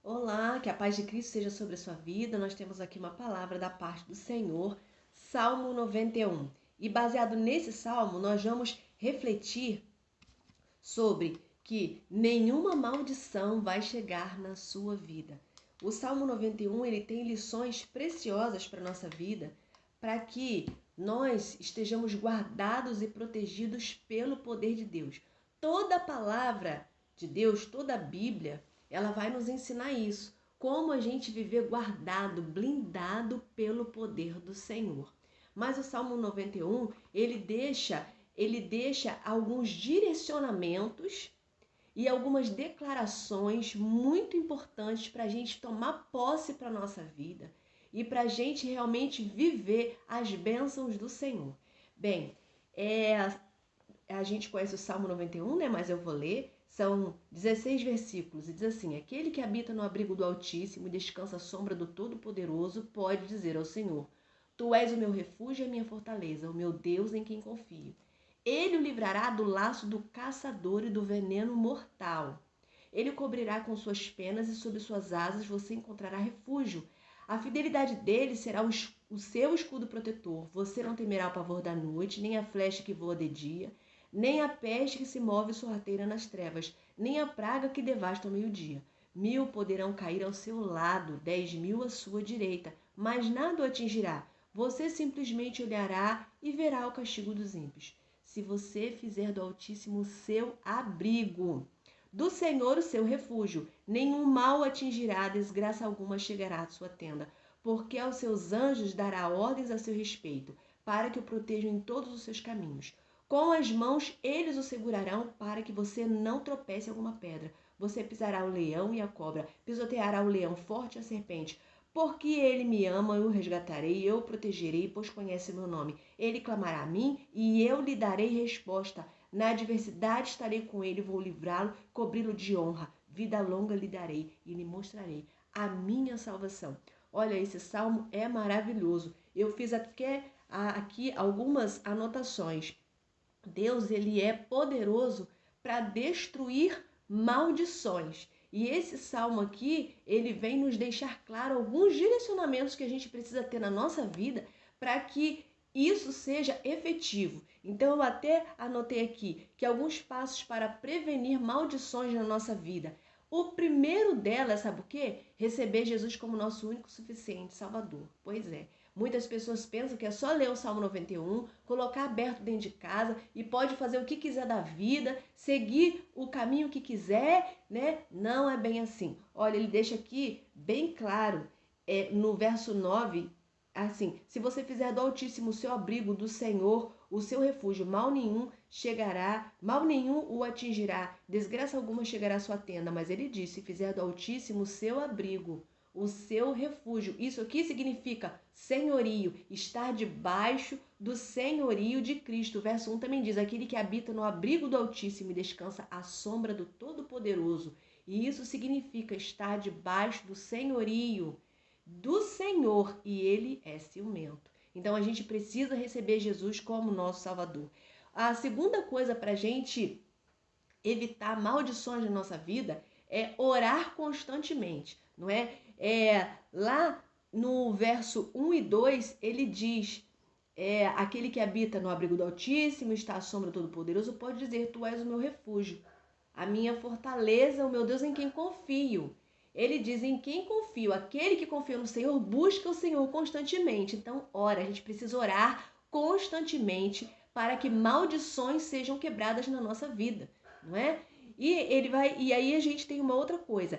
Olá, que a paz de Cristo seja sobre a sua vida. Nós temos aqui uma palavra da parte do Senhor, Salmo 91. E baseado nesse salmo, nós vamos refletir sobre que nenhuma maldição vai chegar na sua vida. O Salmo 91, ele tem lições preciosas para a nossa vida, para que nós estejamos guardados e protegidos pelo poder de Deus. Toda a palavra de Deus, toda a Bíblia, ela vai nos ensinar isso. Como a gente viver guardado, blindado pelo poder do Senhor. Mas o Salmo 91, ele deixa alguns direcionamentos e algumas declarações muito importantes para a gente tomar posse para a nossa vida e para a gente realmente viver as bênçãos do Senhor. Bem, a gente conhece o Salmo 91, né? Mas eu vou ler. São 16 versículos e diz assim: aquele que habita no abrigo do Altíssimo e descansa à sombra do Todo-Poderoso pode dizer ao Senhor: Tu és o meu refúgio e a minha fortaleza, o meu Deus em quem confio. Ele o livrará do laço do caçador e do veneno mortal. Ele o cobrirá com suas penas e sob suas asas você encontrará refúgio. A fidelidade dele será o seu escudo protetor. Você não temerá o pavor da noite, nem a flecha que voa de dia, nem a peste que se move sorrateira nas trevas, nem a praga que devasta ao meio-dia. 1000 poderão cair ao seu lado, 10.000 à sua direita, mas nada o atingirá. Você simplesmente olhará e verá o castigo dos ímpios. Se você fizer do Altíssimo o seu abrigo, do Senhor o seu refúgio, nenhum mal atingirá, desgraça alguma chegará à sua tenda, porque aos seus anjos dará ordens a seu respeito, para que o protejam em todos os seus caminhos. Com as mãos eles o segurarão para que você não tropece em alguma pedra. Você pisará o leão e a cobra, pisoteará o leão forte e a serpente. Porque ele me ama, eu o resgatarei, eu o protegerei, pois conhece meu nome. Ele clamará a mim e eu lhe darei resposta. Na adversidade estarei com ele, vou livrá-lo, cobri-lo de honra. Vida longa lhe darei e lhe mostrarei a minha salvação. Olha, esse salmo é maravilhoso. Eu fiz aqui algumas anotações. Deus, ele é poderoso para destruir maldições. E esse salmo aqui, ele vem nos deixar claro alguns direcionamentos que a gente precisa ter na nossa vida para que isso seja efetivo. Então eu até anotei aqui que alguns passos para prevenir maldições na nossa vida. O primeiro delas, sabe o quê? Receber Jesus como nosso único suficiente Salvador. Pois é. Muitas pessoas pensam que é só ler o Salmo 91, colocar aberto dentro de casa e pode fazer o que quiser da vida, seguir o caminho que quiser, né? Não é bem assim. Olha, ele deixa aqui bem claro, no verso 9, assim: se você fizer do Altíssimo o seu abrigo, do Senhor o seu refúgio, mal nenhum chegará, mal nenhum o atingirá, desgraça alguma chegará à sua tenda. Mas ele diz: se fizer do Altíssimo o seu abrigo, o seu refúgio. Isso aqui significa senhorio, estar debaixo do senhorio de Cristo. O verso 1 também diz: aquele que habita no abrigo do Altíssimo e descansa à sombra do Todo-Poderoso. E isso significa estar debaixo do senhorio do Senhor, e ele é ciumento. Então a gente precisa receber Jesus como nosso Salvador. A segunda coisa para a gente evitar maldições na nossa vida é orar constantemente, não é? Lá no verso 1 e 2, ele diz: aquele que habita no abrigo do Altíssimo, está à sombra do Todo-Poderoso, pode dizer: tu és o meu refúgio, a minha fortaleza, o meu Deus em quem confio. Ele diz: em quem confio? Aquele que confia no Senhor busca o Senhor constantemente. Então, ora, a gente precisa orar constantemente para que maldições sejam quebradas na nossa vida, não é? E aí a gente tem uma outra coisa.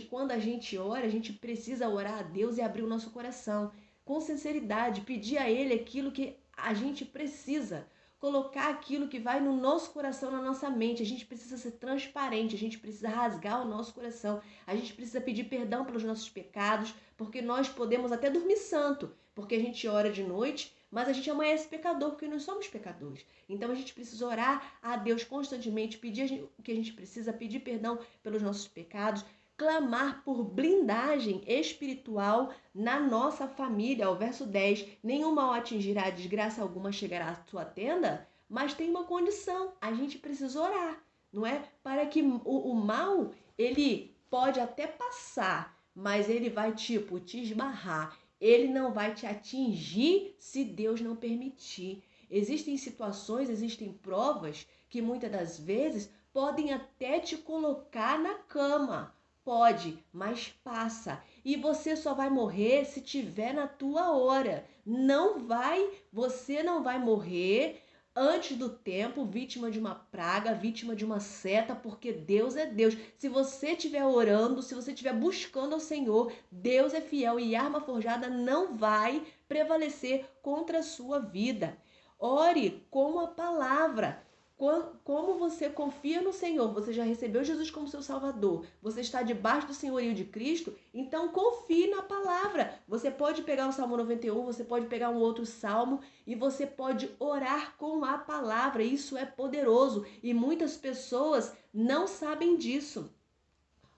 Quando a gente ora, a gente precisa orar a Deus e abrir o nosso coração com sinceridade, pedir a ele aquilo que a gente precisa, colocar aquilo que vai no nosso coração, na nossa mente. A gente precisa ser transparente, a gente precisa rasgar o nosso coração, a gente precisa pedir perdão pelos nossos pecados, porque nós podemos até dormir santo, porque a gente ora de noite, mas a gente amanhece pecador, porque nós somos pecadores. Então a gente precisa orar a Deus constantemente, pedir o que a gente precisa, pedir perdão pelos nossos pecados, clamar por blindagem espiritual na nossa família. O verso 10: nenhum mal atingirá, desgraça alguma chegará à sua tenda. Mas tem uma condição: a gente precisa orar, não é? Para que o mal ele pode até passar, mas ele vai, tipo, te esbarrar. Ele não vai te atingir se Deus não permitir. Existem situações, existem provas que muitas das vezes podem até te colocar na cama. Pode, mas passa. E você só vai morrer se tiver na tua hora. Você não vai morrer antes do tempo, vítima de uma praga, vítima de uma seta, porque Deus é Deus. Se você estiver orando, se você estiver buscando ao Senhor, Deus é fiel e arma forjada não vai prevalecer contra a sua vida. Ore com a palavra. Como você confia no Senhor, você já recebeu Jesus como seu Salvador, você está debaixo do senhorio de Cristo, então confie na palavra. Você pode pegar o Salmo 91, você pode pegar um outro salmo e você pode orar com a palavra. Isso é poderoso e muitas pessoas não sabem disso.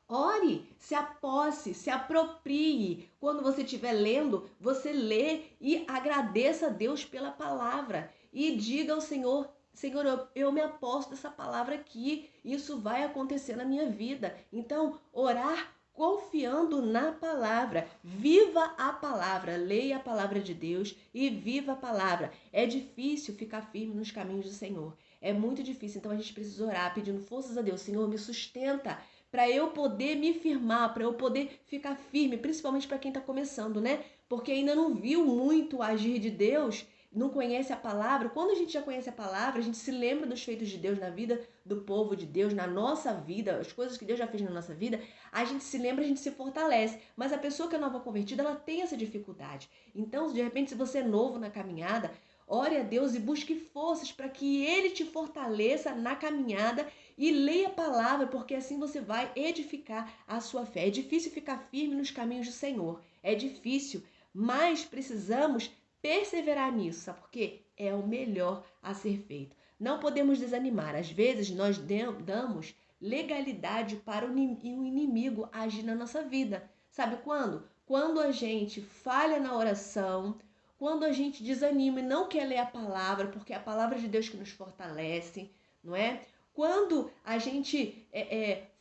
Ore, se aposse, se aproprie. Quando você estiver lendo, você lê e agradeça a Deus pela palavra. E diga ao Senhor, Senhor, eu me aposto dessa palavra aqui. Isso vai acontecer na minha vida. Então, orar confiando na palavra. Viva a palavra. Leia a palavra de Deus e viva a palavra. É difícil ficar firme nos caminhos do Senhor. É muito difícil. Então, a gente precisa orar pedindo forças a Deus. Senhor, me sustenta para eu poder me firmar, para eu poder ficar firme, principalmente para quem está começando, né? Porque ainda não viu muito o agir de Deus, não conhece a palavra. Quando a gente já conhece a palavra, a gente se lembra dos feitos de Deus na vida do povo de Deus, na nossa vida, as coisas que Deus já fez na nossa vida, a gente se lembra, a gente se fortalece. Mas a pessoa que é nova convertida, ela tem essa dificuldade. Então, de repente, se você é novo na caminhada, ore a Deus e busque forças para que Ele te fortaleça na caminhada e leia a palavra, porque assim você vai edificar a sua fé. É difícil ficar firme nos caminhos do Senhor. É difícil, mas precisamos perseverar nisso, sabe? Porque é o melhor a ser feito. Não podemos desanimar. Às vezes nós damos legalidade para o inimigo agir na nossa vida. Sabe quando? Quando a gente falha na oração, quando a gente desanima e não quer ler a palavra, porque é a palavra de Deus que nos fortalece, não é? Quando a gente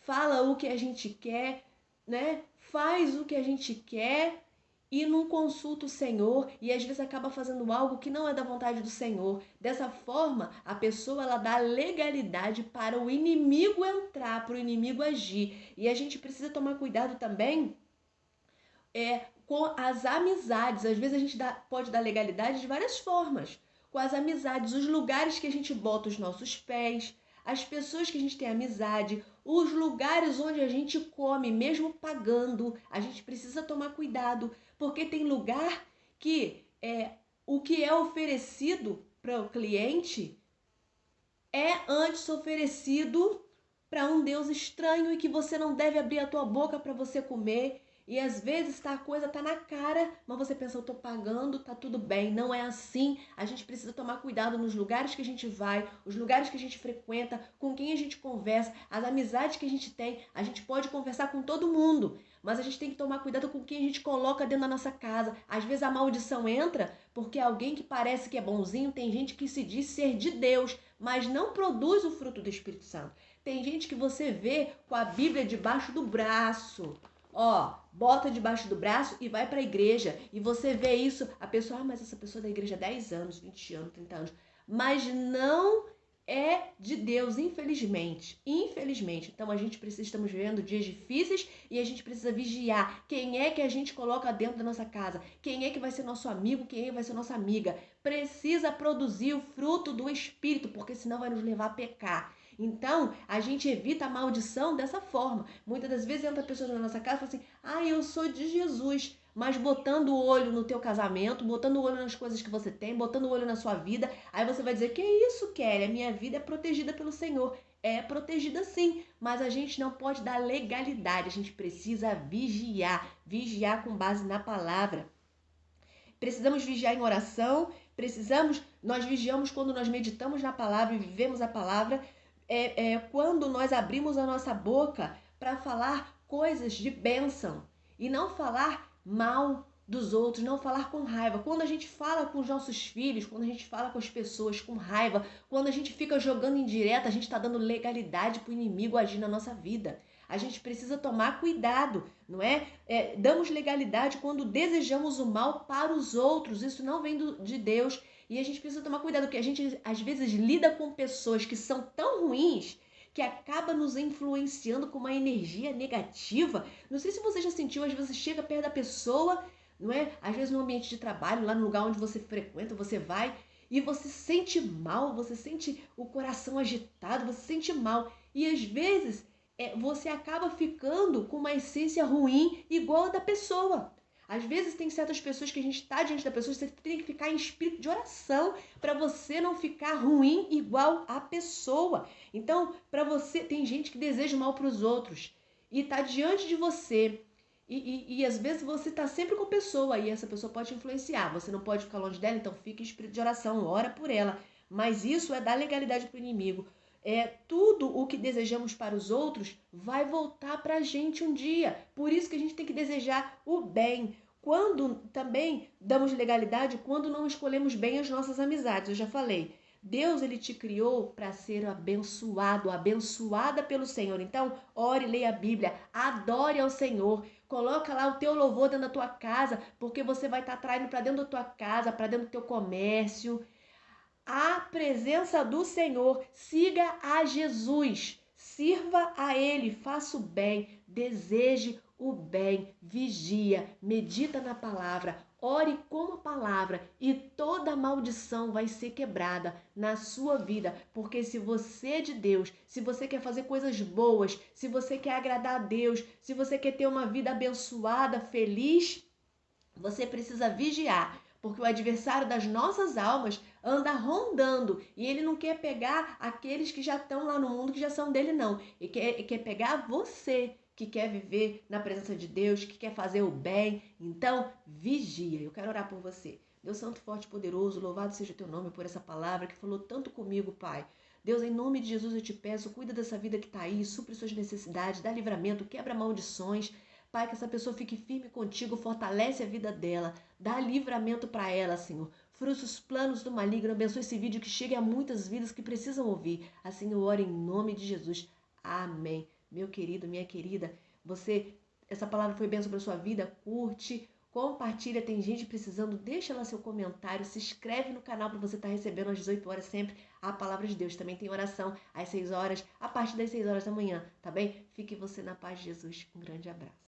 fala o que a gente quer, né? Faz o que a gente quer e não consulta o Senhor e às vezes acaba fazendo algo que não é da vontade do Senhor. Dessa forma, a pessoa ela dá legalidade para o inimigo entrar, para o inimigo agir. E a gente precisa tomar cuidado também com as amizades. Às vezes a gente pode dar legalidade de várias formas. Com as amizades, os lugares que a gente bota os nossos pés, as pessoas que a gente tem amizade, os lugares onde a gente come, mesmo pagando. A gente precisa tomar cuidado, porque tem lugar que o que é oferecido para o cliente é antes oferecido para um Deus estranho e que você não deve abrir a tua boca para você comer. E às vezes a coisa tá na cara, mas você pensa, eu tô pagando, tá tudo bem. Não é assim. A gente precisa tomar cuidado nos lugares que a gente vai, os lugares que a gente frequenta, com quem a gente conversa, as amizades que a gente tem. A gente pode conversar com todo mundo, mas a gente tem que tomar cuidado com quem a gente coloca dentro da nossa casa. Às vezes a maldição entra porque alguém que parece que é bonzinho, tem gente que se diz ser de Deus, mas não produz o fruto do Espírito Santo. Tem gente que você vê com a Bíblia debaixo do braço. Bota debaixo do braço e vai para a igreja. E você vê isso, a pessoa, mas essa pessoa é da igreja há 10 anos, 20 anos, 30 anos. Mas não é de Deus, infelizmente. Infelizmente. Então a gente estamos vivendo dias difíceis e a gente precisa vigiar quem é que a gente coloca dentro da nossa casa. Quem é que vai ser nosso amigo, quem é que vai ser nossa amiga. Precisa produzir o fruto do Espírito, porque senão vai nos levar a pecar. Então, a gente evita a maldição dessa forma. Muitas das vezes entra pessoas na nossa casa e fala assim, eu sou de Jesus, mas botando o olho no teu casamento, botando o olho nas coisas que você tem, botando o olho na sua vida, aí você vai dizer, que isso, Kelly? A minha vida é protegida pelo Senhor. É protegida sim, mas a gente não pode dar legalidade, a gente precisa vigiar com base na palavra. Precisamos vigiar em oração, nós vigiamos quando nós meditamos na palavra e vivemos a palavra, quando nós abrimos a nossa boca para falar coisas de bênção e não falar mal dos outros, não falar com raiva. Quando a gente fala com os nossos filhos, quando a gente fala com as pessoas com raiva, quando a gente fica jogando indireta, a gente está dando legalidade para o inimigo agir na nossa vida. A gente precisa tomar cuidado, não é? Damos legalidade quando desejamos o mal para os outros. Isso não vem de Deus. E a gente precisa tomar cuidado, porque a gente às vezes lida com pessoas que são tão ruins que acaba nos influenciando com uma energia negativa. Não sei se você já sentiu, às vezes chega perto da pessoa, não é? Às vezes no ambiente de trabalho, lá no lugar onde você frequenta, você vai e você sente mal, você sente o coração agitado, você sente mal. E às vezes você acaba ficando com uma essência ruim igual a da pessoa. Às vezes tem certas pessoas que a gente está diante da pessoa, você tem que ficar em espírito de oração para você não ficar ruim igual a pessoa. Então, para você, tem gente que deseja mal para os outros e está diante de você. E às vezes você está sempre com a pessoa e essa pessoa pode te influenciar. Você não pode ficar longe dela, então fique em espírito de oração, ora por ela. Mas isso é dar legalidade para o inimigo. Tudo o que desejamos para os outros vai voltar para a gente um dia. Por isso que a gente tem que desejar o bem. Quando também damos legalidade, quando não escolhemos bem as nossas amizades. Eu já falei, Deus ele te criou para ser abençoado, abençoada pelo Senhor. Então, ore, leia a Bíblia, adore ao Senhor. Coloca lá o teu louvor dentro da tua casa, porque você vai estar atraindo para dentro da tua casa, para dentro do teu comércio a presença do Senhor, siga a Jesus, sirva a Ele, faça o bem, deseje o bem, vigia, medita na palavra, ore com a palavra e toda maldição vai ser quebrada na sua vida, porque se você é de Deus, se você quer fazer coisas boas, se você quer agradar a Deus, se você quer ter uma vida abençoada, feliz, você precisa vigiar, porque o adversário das nossas almas anda rondando e ele não quer pegar aqueles que já estão lá no mundo, que já são dele, não. Ele quer pegar você que quer viver na presença de Deus, que quer fazer o bem. Então, vigia. Eu quero orar por você. Deus Santo, Forte e Poderoso, louvado seja o teu nome por essa palavra que falou tanto comigo, Pai. Deus, em nome de Jesus eu te peço, cuida dessa vida que está aí, supre suas necessidades, dá livramento, quebra maldições. Pai, que essa pessoa fique firme contigo, fortalece a vida dela, dá livramento para ela, Senhor. Frustra os planos do maligno, abençoe esse vídeo que chegue a muitas vidas que precisam ouvir. Assim eu oro em nome de Jesus. Amém. Meu querido, minha querida, essa palavra foi bênção para sua vida, curte, compartilha, tem gente precisando, deixa lá seu comentário, se inscreve no canal para você estar recebendo às 18 horas sempre a palavra de Deus. Também tem oração às 6 horas, a partir das 6 horas da manhã, tá bem? Fique você na paz de Jesus. Um grande abraço.